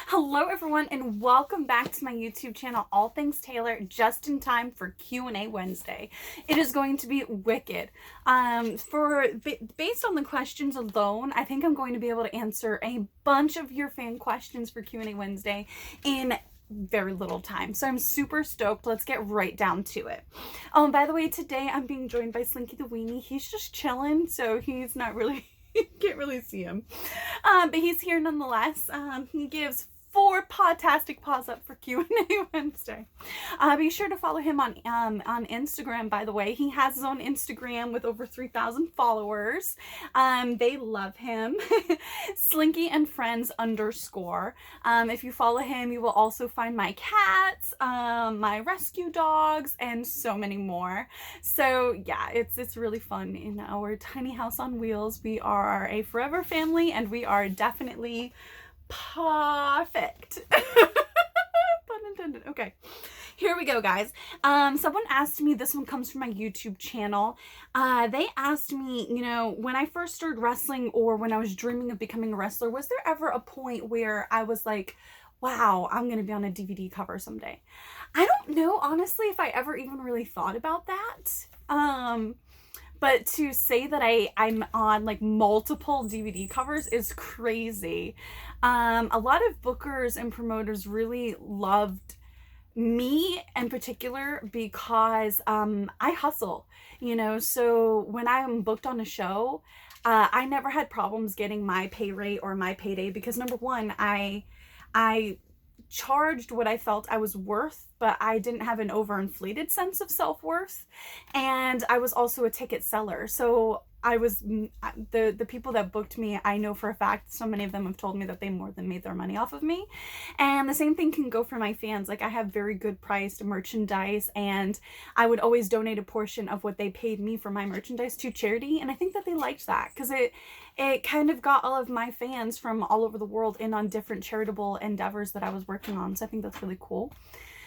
Hello everyone and welcome back to my YouTube channel, All Things Taylor, just in time for QnA Wednesday. It is going to be wicked. Based on the questions alone, I think I'm going to be able to answer a bunch of your fan questions for QnA Wednesday in very little time. So I'm super stoked. Let's get right down to it. Oh, and by the way, today I'm being joined by Slinky the Weenie. He's just chilling, so he's not really... you can't really see him. But he's here nonetheless. He gives 4 podtastic paws up for QnA Wednesday. Be sure to follow him on Instagram, by the way. He has his own Instagram with over 3,000 followers. They love him. Slinky and Friends _. If you follow him, you will also find my cats, my rescue dogs, and so many more. So yeah, it's really fun in our tiny house on wheels. We are a forever family, and we are definitely perfect. Pun intended. Okay, here we go, guys. Someone asked me, this one comes from my YouTube channel. They asked me, when I first started wrestling or when I was dreaming of becoming a wrestler, was there ever a point where I was like, wow, I'm gonna be on a DVD cover someday? I don't know, honestly, if I ever even really thought about that. But to say that I'm on like multiple DVD covers is crazy. A lot of bookers and promoters really loved me in particular because I hustle, so when I'm booked on a show, I never had problems getting my pay rate or my payday because number one, I charged what I felt I was worth, but I didn't have an overinflated sense of self-worth, and I was also a ticket seller. So I was the people that booked me, I know for a fact so many of them have told me that they more than made their money off of me. And the same thing can go for my fans. Like, I have very good priced merchandise, and I would always donate a portion of what they paid me for my merchandise to charity, and I think that they liked that because it kind of got all of my fans from all over the world in on different charitable endeavors that I was working on. So I think that's really cool.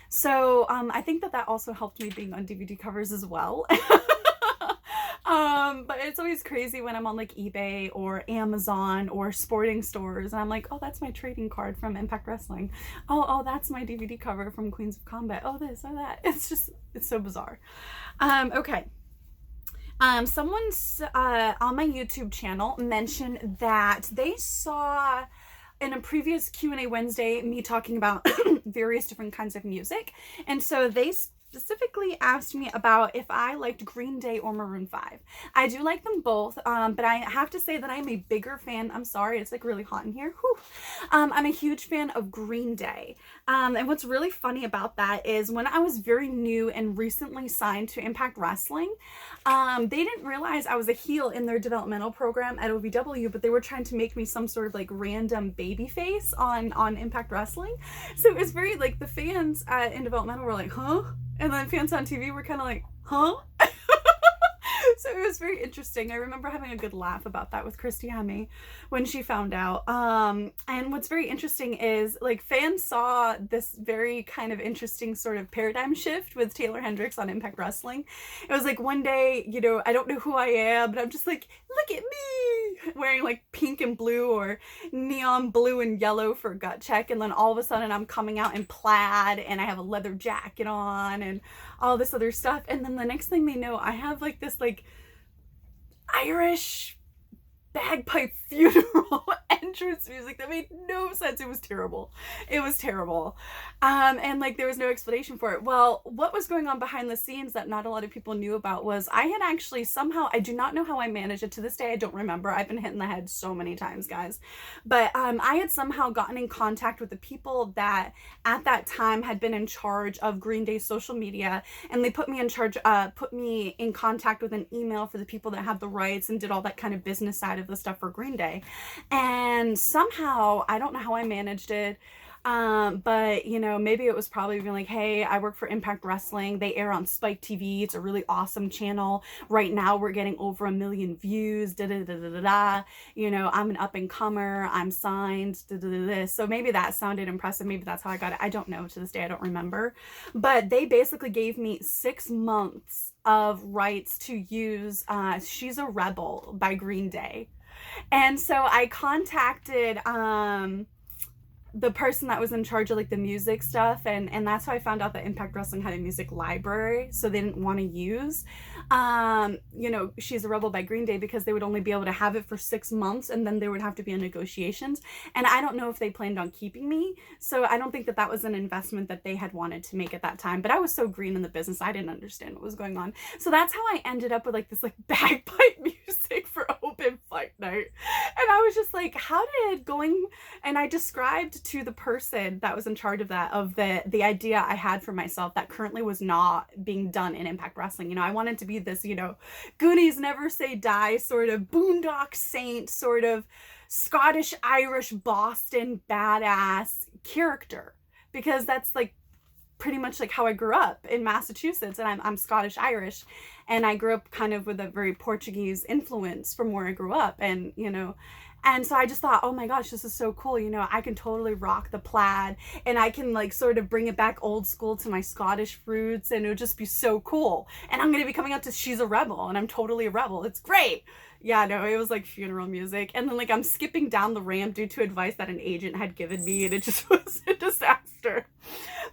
So I think that also helped me being on DVD covers as well. But it's always crazy when I'm on like eBay or Amazon or sporting stores and I'm like, oh, that's my trading card from Impact Wrestling. Oh, that's my DVD cover from Queens of Combat. Oh, this or that. It's so bizarre. Okay. Someone on my YouTube channel mentioned that they saw in a previous QnA Wednesday me talking about various different kinds of music, and so they specifically asked me about if I liked Green Day or Maroon 5. I do like them both, but I have to say that I'm a bigger fan. I'm sorry, it's like really hot in here. Whew. I'm a huge fan of Green Day. And what's really funny about that is when I was very new and recently signed to Impact Wrestling, they didn't realize I was a heel in their developmental program at OVW, but they were trying to make me some sort of like random baby face on Impact Wrestling. So it was very like the fans in developmental were like, huh? And then fans on TV were kind of like, huh? So it was very interesting. I remember having a good laugh about that with Christy Hemme when she found out. And what's very interesting is like fans saw this very kind of interesting sort of paradigm shift with Taeler Hendrix on Impact Wrestling. It was like one day, I don't know who I am, but I'm just like, look at me wearing like pink and blue or neon blue and yellow for gut check. And then all of a sudden I'm coming out in plaid and I have a leather jacket on and all this other stuff. And then the next thing they know, I have like this like Irish bagpipe funeral entrance music that made no sense. It was terrible. It was terrible. And like there was no explanation for it. Well, what was going on behind the scenes that not a lot of people knew about was I had actually somehow, I do not know how I managed it to this day. I don't remember. I've been hit in the head so many times, guys. But I had somehow gotten in contact with the people that at that time had been in charge of Green Day's social media, and they put me in contact with an email for the people that had the rights and did all that kind of business side of the stuff for Green Day. And somehow, I don't know how I managed it, but maybe it was probably being like, hey, I work for Impact Wrestling. They air on Spike TV. It's a really awesome channel. Right now we're getting over 1 million views, I'm an up and comer, I'm signed, So maybe that sounded impressive. Maybe that's how I got it. I don't know. To this day, I don't remember. But they basically gave me 6 months of rights to use She's a Rebel by Green Day. And so I contacted the person that was in charge of like the music stuff, and that's how I found out that Impact Wrestling had a music library, so they didn't want to use you know, She's a Rebel by Green Day, because they would only be able to have it for 6 months, and then there would have to be a negotiations, and I don't know if they planned on keeping me, so I don't think that that was an investment that they had wanted to make at that time. But I was so green in the business, I didn't understand what was going on. So that's how I ended up with like this like bagpipe music for open fight night. And I was just like, how did going, and I described to the person that was in charge of that, of the idea I had for myself that currently was not being done in Impact Wrestling. You know, I wanted to be this, you know, Goonies Never Say Die sort of boondock saint, sort of Scottish, Irish, Boston badass character, because that's like pretty much like how I grew up in Massachusetts, and I'm Scottish Irish, and I grew up kind of with a very Portuguese influence from where I grew up, and you know, and so I just thought, oh my gosh, this is so cool, you know, I can totally rock the plaid, and I can like sort of bring it back old school to my Scottish roots, and it would just be so cool. And I'm gonna be coming out to She's a Rebel, and I'm totally a rebel. It's great. Yeah, no, it was like funeral music. And then like I'm skipping down the ramp due to advice that an agent had given me, and it just was a disaster.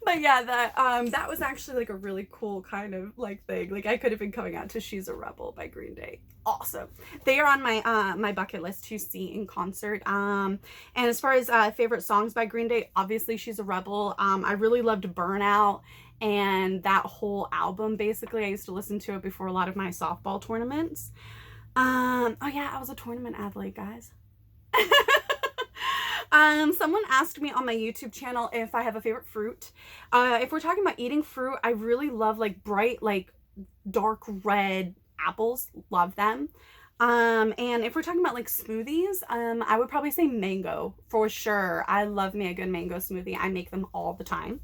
But yeah, that was actually like a really cool kind of like thing. Like I could have been coming out to She's a Rebel by Green Day. Awesome. They are on my my bucket list to see in concert. And as far as favorite songs by Green Day, obviously She's a Rebel. I really loved Burnout, and that whole album. Basically, I used to listen to it before a lot of my softball tournaments. Oh yeah, I was a tournament athlete, guys. Someone asked me on my YouTube channel if I have a favorite fruit. If we're talking about eating fruit, I really love like bright, like dark red apples. Love them. And if we're talking about like smoothies, I would probably say mango for sure. I love me a good mango smoothie. I make them all the time.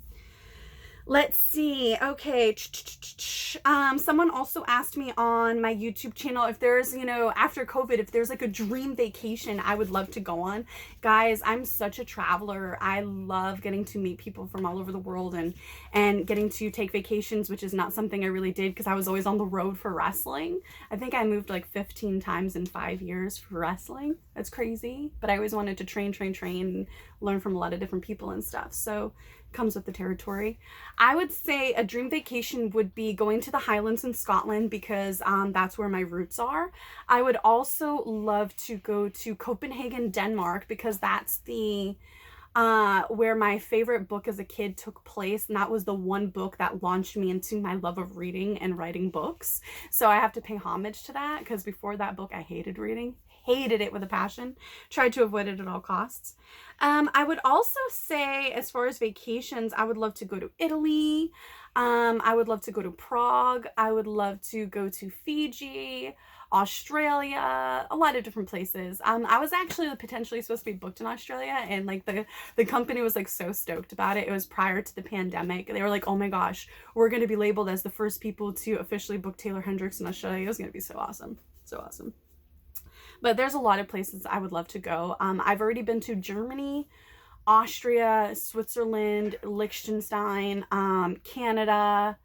Let's see. Okay. Someone also asked me on my YouTube channel if there's, you know, after COVID, if there's like a dream vacation I would love to go on. Guys, I'm such a traveler. I love getting to meet people from all over the world, and getting to take vacations, which is not something I really did because I was always on the road for wrestling. I think I moved like 15 times in 5 years for wrestling. That's crazy. But I always wanted to train, and learn from a lot of different people and stuff. So comes with the territory. I would say a dream vacation would be going to the Highlands in Scotland, because that's where my roots are. I would also love to go to Copenhagen, Denmark, because that's the where my favorite book as a kid took place, and that was the one book that launched me into my love of reading and writing books. So I have to pay homage to that, because before that book I hated reading. Hated it with a passion. Tried to avoid it at all costs. I would also say, as far as vacations, I would love to go to Italy. I would love to go to Prague. I would love to go to Fiji, Australia, a lot of different places. I was actually potentially supposed to be booked in Australia, and like the company was like so stoked about it. It was prior to the pandemic. They were like, oh my gosh, we're going to be labeled as the first people to officially book Taeler Hendrix in Australia. It was going to be so awesome. So awesome. But there's a lot of places I would love to go. I've already been to Germany, Austria, Switzerland, Liechtenstein, Canada,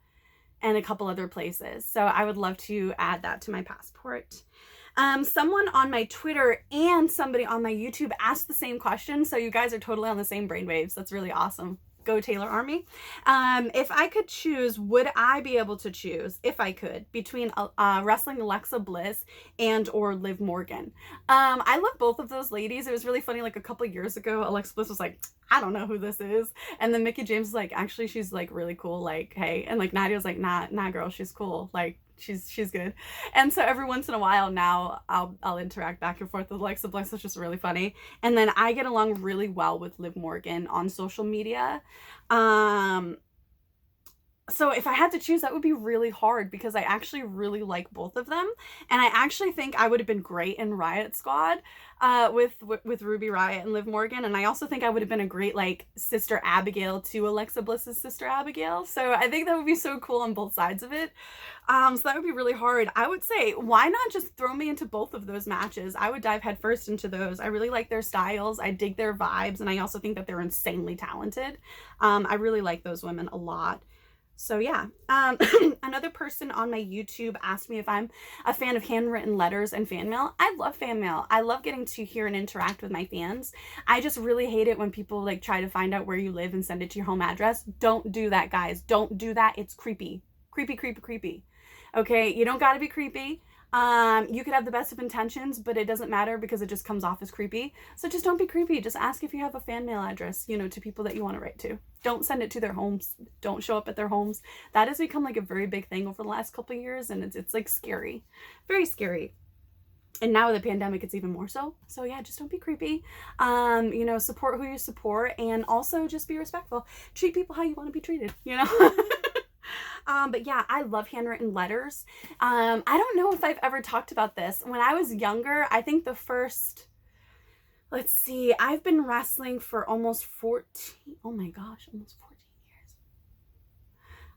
and a couple other places. So I would love to add that to my passport. Someone on my Twitter and somebody on my YouTube asked the same question. So you guys are totally on the same brainwaves. That's really awesome. Go Taeler Army. If I could choose, would I be able to choose, if I could, between wrestling Alexa Bliss and or Liv Morgan? I love both of those ladies. It was really funny, like a couple years ago, Alexa Bliss was like, I don't know who this is. And then Mickie James was like, actually, she's like really cool. Like, hey. And like Nadia was like, nah, girl, she's cool. Like, she's good. And so every once in a while now I'll interact back and forth with Alexa Bliss. It's just really funny. And then I get along really well with Liv Morgan on social media. So if I had to choose, that would be really hard, because I actually really like both of them. And I actually think I would have been great in Riot Squad with Ruby Riot and Liv Morgan. And I also think I would have been a great like Sister Abigail to Alexa Bliss's Sister Abigail. So I think that would be so cool on both sides of it. So that would be really hard. I would say, why not just throw me into both of those matches? I would dive headfirst into those. I really like their styles. I dig their vibes. And I also think that they're insanely talented. I really like those women a lot. So yeah, another person on my YouTube asked me if I'm a fan of handwritten letters and fan mail. I love fan mail. I love getting to hear and interact with my fans. I just really hate it when people like try to find out where you live and send it to your home address. Don't do that, guys. Don't do that. It's creepy. Creepy, creepy, creepy. Okay, you don't gotta be creepy. You could have the best of intentions, but it doesn't matter because it just comes off as creepy. So just don't be creepy. Just ask if you have a fan mail address, you know, to people that you want to write to. Don't send it to their homes. Don't show up at their homes. That has become like a very big thing over the last couple of years, and it's like scary. Very scary. And now with the pandemic, it's even more so. So yeah, just don't be creepy. You know, support who you support, and also just be respectful. Treat people how you want to be treated, you know? But yeah, I love handwritten letters. I don't know if I've ever talked about this. When I was younger, I think the first, let's see, I've been wrestling for almost 14, oh my gosh, almost 14 years.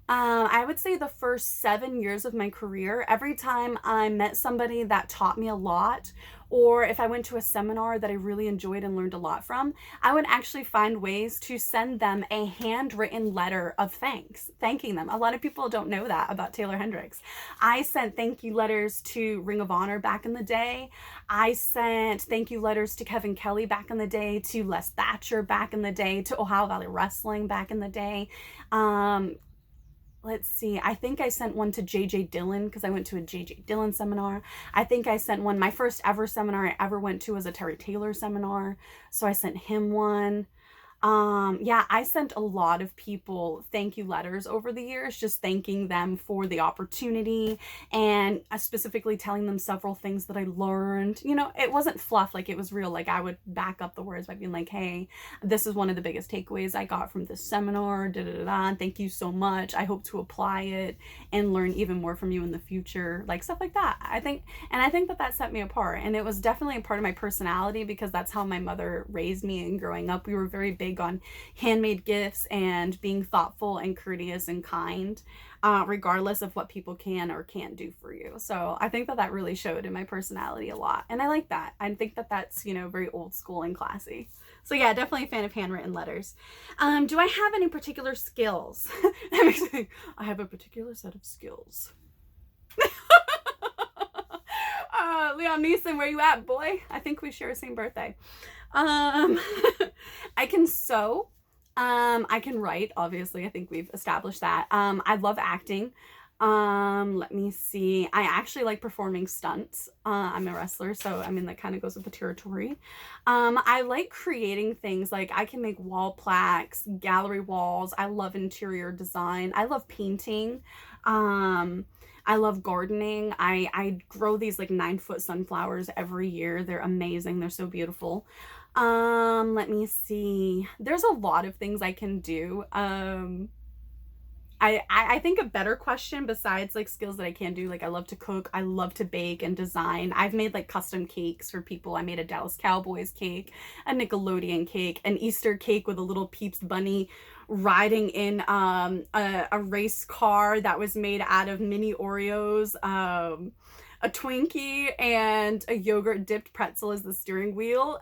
I would say the first 7 years of my career, every time I met somebody that taught me a lot, or if I went to a seminar that I really enjoyed and learned a lot from, I would actually find ways to send them a handwritten letter of thanks, thanking them. A lot of people don't know that about Taeler Hendrix. I sent thank you letters to Ring of Honor back in the day. I sent thank you letters to Kevin Kelly back in the day, to Les Thatcher back in the day, to Ohio Valley Wrestling back in the day. Let's see, I think I sent one to JJ Dillon because I went to a JJ Dillon seminar. I think I sent one, my first ever seminar I ever went to was a Terry Taylor seminar. So I sent him one. Yeah, I sent a lot of people thank you letters over the years, just thanking them for the opportunity, and specifically telling them several things that I learned. You know, it wasn't fluff, like it was real. Like I would back up the words by being like, hey, this is one of the biggest takeaways I got from this seminar, da da da da, thank you so much. I hope to apply it and learn even more from you in the future, like stuff like that. I think that set me apart, and it was definitely a part of my personality because that's how my mother raised me. And growing up, we were very big on handmade gifts and being thoughtful and courteous and kind, regardless of what people can or can't do for you. So I think that really showed in my personality a lot, and I like that. I think that that's, you know, very old school and classy. So yeah, definitely a fan of handwritten letters. Do I have any particular skills? I have a particular set of skills. Liam Neeson, where you at, boy? I think we share the same birthday. I can sew. I can write, obviously. I think we've established that. I love acting. Let me see. I actually like performing stunts. I'm a wrestler, so I mean that kind of goes with the territory. I like creating things. Like I can make wall plaques, gallery walls. I love interior design. I love painting. I love gardening. I grow these like 9-foot sunflowers every year. They're amazing. They're so beautiful. Let me see. There's a lot of things I can do. I think a better question besides like skills that I can do, like I love to cook, I love to bake and design. I've made like custom cakes for people. I made a Dallas Cowboys cake, a Nickelodeon cake, an Easter cake with a little Peeps bunny riding in a race car that was made out of mini Oreos, a Twinkie, and a yogurt dipped pretzel as the steering wheel.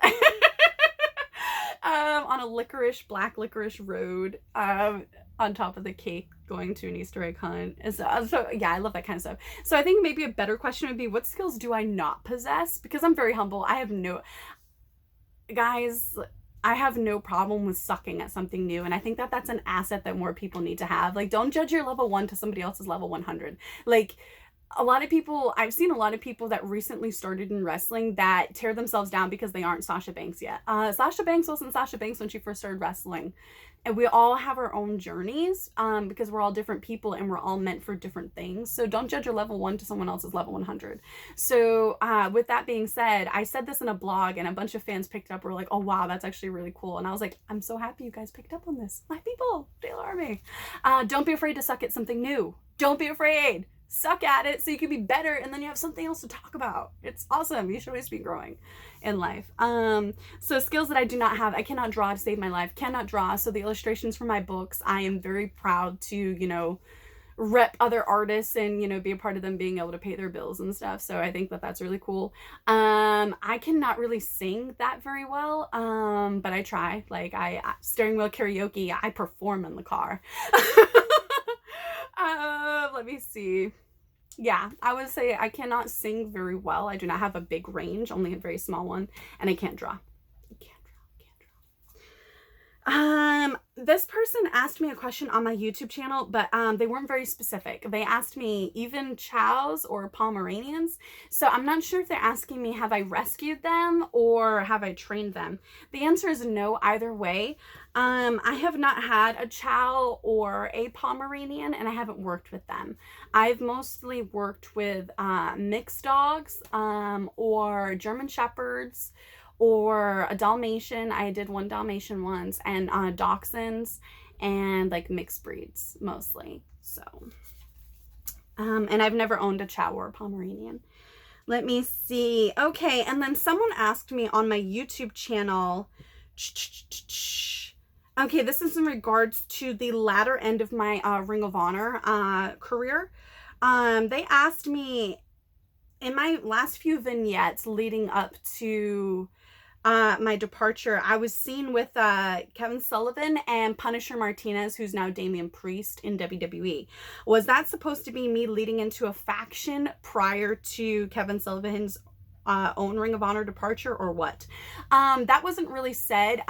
On a black licorice road, on top of the cake, going to an Easter egg hunt. So yeah, I love that kind of stuff. So I think maybe a better question would be, what skills do I not possess? Because I'm very humble. I have no problem with sucking at something new. And I think that that's an asset that more people need to have. Like, don't judge your level 1 to somebody else's level 100. Like, I've seen a lot of people that recently started in wrestling that tear themselves down because they aren't Sasha Banks yet. Sasha Banks wasn't Sasha Banks when she first started wrestling. And we all have our own journeys, because we're all different people and we're all meant for different things. So don't judge your level 1 to someone else's level 100. So with that being said, I said this in a blog and a bunch of fans picked up, were like, oh wow, that's actually really cool. And I was like, I'm so happy you guys picked up on this. My people, Taeler Army. Don't be afraid to suck at something new. Don't be afraid. Suck at it so you can be better, and then you have something else to talk about. It's awesome. You should always be growing in life. So skills that I do not have: I cannot draw to save my life. Cannot draw. So the illustrations for my books, I am very proud to, you know, rep other artists and, you know, be a part of them being able to pay their bills and stuff. So I think that that's really cool. I cannot really sing that very well, but I try. Like, I steering wheel karaoke, I perform in the car. Let me see. Yeah, I would say I cannot sing very well. I do not have a big range, only a very small one, and I can't draw. This person asked me a question on my YouTube channel, but they weren't very specific. They asked me even chows or Pomeranians. So I'm not sure if they're asking me, have I rescued them or have I trained them? The answer is no either way. I have not had a chow or a Pomeranian, and I haven't worked with them. I've mostly worked with mixed dogs or German Shepherds, or a Dalmatian. I did one Dalmatian once, and Dachshunds, and like mixed breeds mostly. So, and I've never owned a chow or a Pomeranian. Let me see. Okay, and then someone asked me on my YouTube channel. Okay, this is in regards to the latter end of my Ring of Honor career. They asked me in my last few vignettes leading up to my departure, I was seen with Kevin Sullivan and Punisher Martinez, who's now Damian Priest in WWE. Was that supposed to be me leading into a faction prior to Kevin Sullivan's own Ring of Honor departure, or what? That wasn't really said.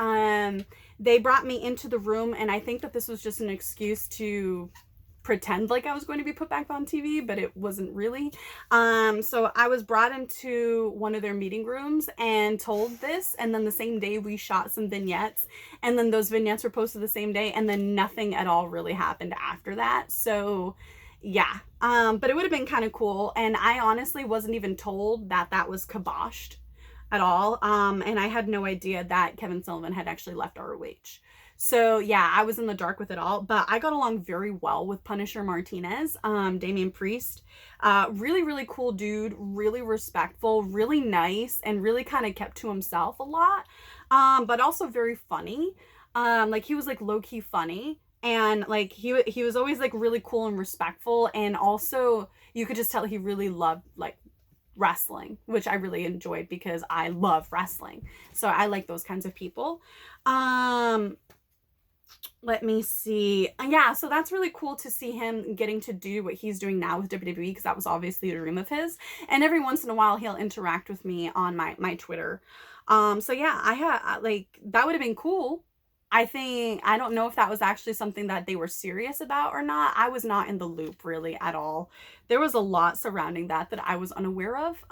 They brought me into the room, and I think that this was just an excuse to pretend like I was going to be put back on TV, but it wasn't really. So I was brought into one of their meeting rooms and told this, and then the same day we shot some vignettes, and then those vignettes were posted the same day, and then nothing at all really happened after that. So yeah, but it would have been kind of cool, and I honestly wasn't even told that that was kiboshed at all, and I had no idea that Kevin Sullivan had actually left ROH. So yeah, I was in the dark with it all, but I got along very well with Punisher Martinez, Damian Priest. Really, really cool dude, really respectful, really nice, and really kind of kept to himself a lot, but also very funny. Like he was like low-key funny, and like he was always like really cool and respectful, and also you could just tell he really loved like wrestling, which I really enjoyed because I love wrestling. So I like those kinds of people. Let me see. Yeah, so that's really cool to see him getting to do what he's doing now with WWE, because that was obviously a dream of his. And every once in a while, he'll interact with me on my Twitter. So yeah, I had like, that would have been cool. I don't know if that was actually something that they were serious about or not. I was not in the loop really at all. There was a lot surrounding that I was unaware of.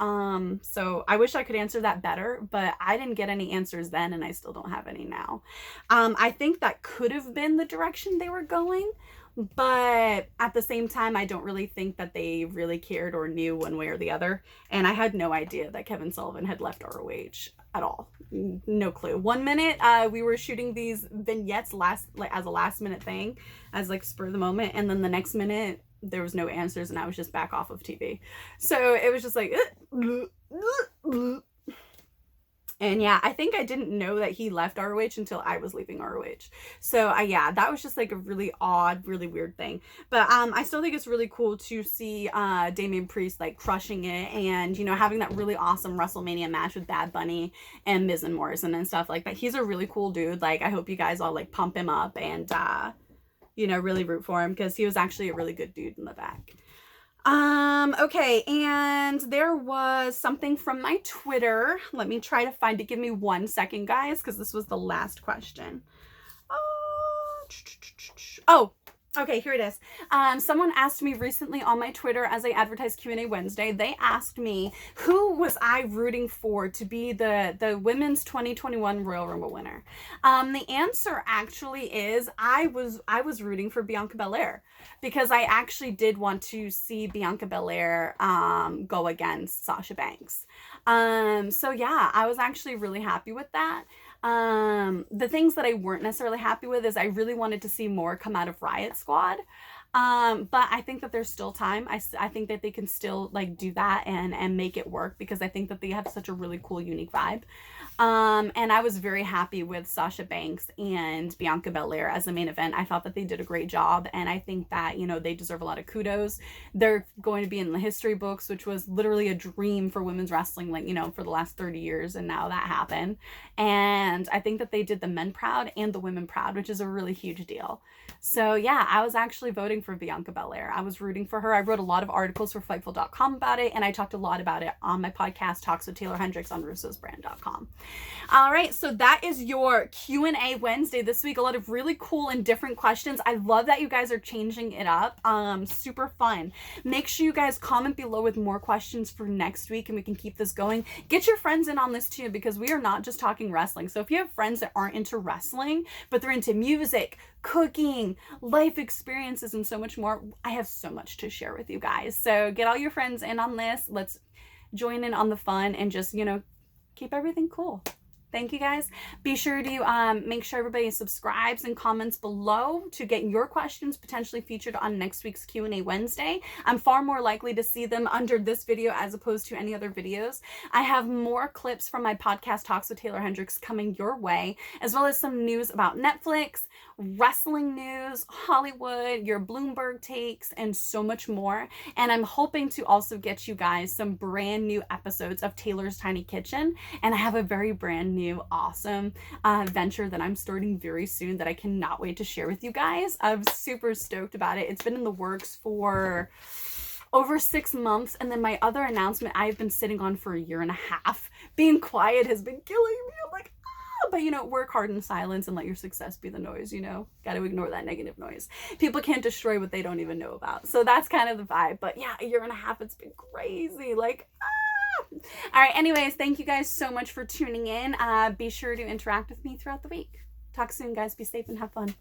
So I wish I could answer that better, but I didn't get any answers then, and I still don't have any now. I think that could have been the direction they were going, but at the same time, I don't really think that they really cared or knew one way or the other. And I had no idea that Kevin Sullivan had left ROH at all. No clue. 1 minute, we were shooting these vignettes as a last minute thing, as like spur of the moment, and then the next minute there was no answers, and I was just back off of TV. So it was just like, and yeah, I think I didn't know that he left ROH until I was leaving ROH. So yeah, that was just like a really odd, really weird thing. But I still think it's really cool to see Damian Priest like crushing it, and you know, having that really awesome WrestleMania match with Bad Bunny and Miz and Morrison and stuff like that. He's a really cool dude. Like, I hope you guys all like pump him up and you know, really root for him, because he was actually a really good dude in the back. Okay, and there was something from my Twitter. Let me try to find it. Give me 1 second, guys, because this was the last question. Oh, okay, here it is. Someone asked me recently on my Twitter, as I advertised QnA Wednesday, they asked me, who was I rooting for to be the women's 2021 Royal Rumble winner? The answer actually is I was rooting for Bianca Belair, because I actually did want to see Bianca Belair go against Sasha Banks. So yeah, I was actually really happy with that. The things that I weren't necessarily happy with is I really wanted to see more come out of Riot Squad. But I think that there's still time. I think that they can still like do that and make it work, because I think that they have such a really cool, unique vibe. And I was very happy with Sasha Banks and Bianca Belair as the main event. I thought that they did a great job, and I think that, you know, they deserve a lot of kudos. They're going to be in the history books, which was literally a dream for women's wrestling, like, you know, for the last 30 years, and now that happened. And I think that they did the men proud and the women proud, which is a really huge deal. So yeah, I was actually voting for Bianca Belair. I was rooting for her. I wrote a lot of articles for Fightful.com about it, and I talked a lot about it on my podcast, Talks with Taeler Hendrix on Russo'sBrand.com. All right, so that is your Q&A Wednesday this week. A lot of really cool and different questions. I love that you guys are changing it up. Super fun. Make sure you guys comment below with more questions for next week, and we can keep this going. Get your friends in on this too, because we are not just talking wrestling. So if you have friends that aren't into wrestling, but they're into music, cooking, life experiences, and so much more, I have so much to share with you guys. So get all your friends in on this. Let's join in on the fun and just, you know, keep everything cool. Thank you guys. Be sure to make sure everybody subscribes and comments below to get your questions potentially featured on next week's Q&A Wednesday. I'm far more likely to see them under this video as opposed to any other videos. I have more clips from my podcast Talks with Taeler Hendrix coming your way, as well as some news about Netflix, wrestling news, Hollywood, your Bloomberg takes, and so much more. And I'm hoping to also get you guys some brand new episodes of Taylor's Tiny Kitchen. And I have a very brand new awesome venture that I'm starting very soon that I cannot wait to share with you guys. I'm super stoked about it. It's been in the works for over 6 months, and then my other announcement I've been sitting on for a year and a half. Being quiet has been killing me. I'm like, but you know, work hard in silence and let your success be the noise, you know, got to ignore that negative noise. People can't destroy what they don't even know about. So that's kind of the vibe. But yeah, a year and a half, it's been crazy. Like, all right, anyways, thank you guys so much for tuning in. Be sure to interact with me throughout the week. Talk soon, guys. Be safe and have fun.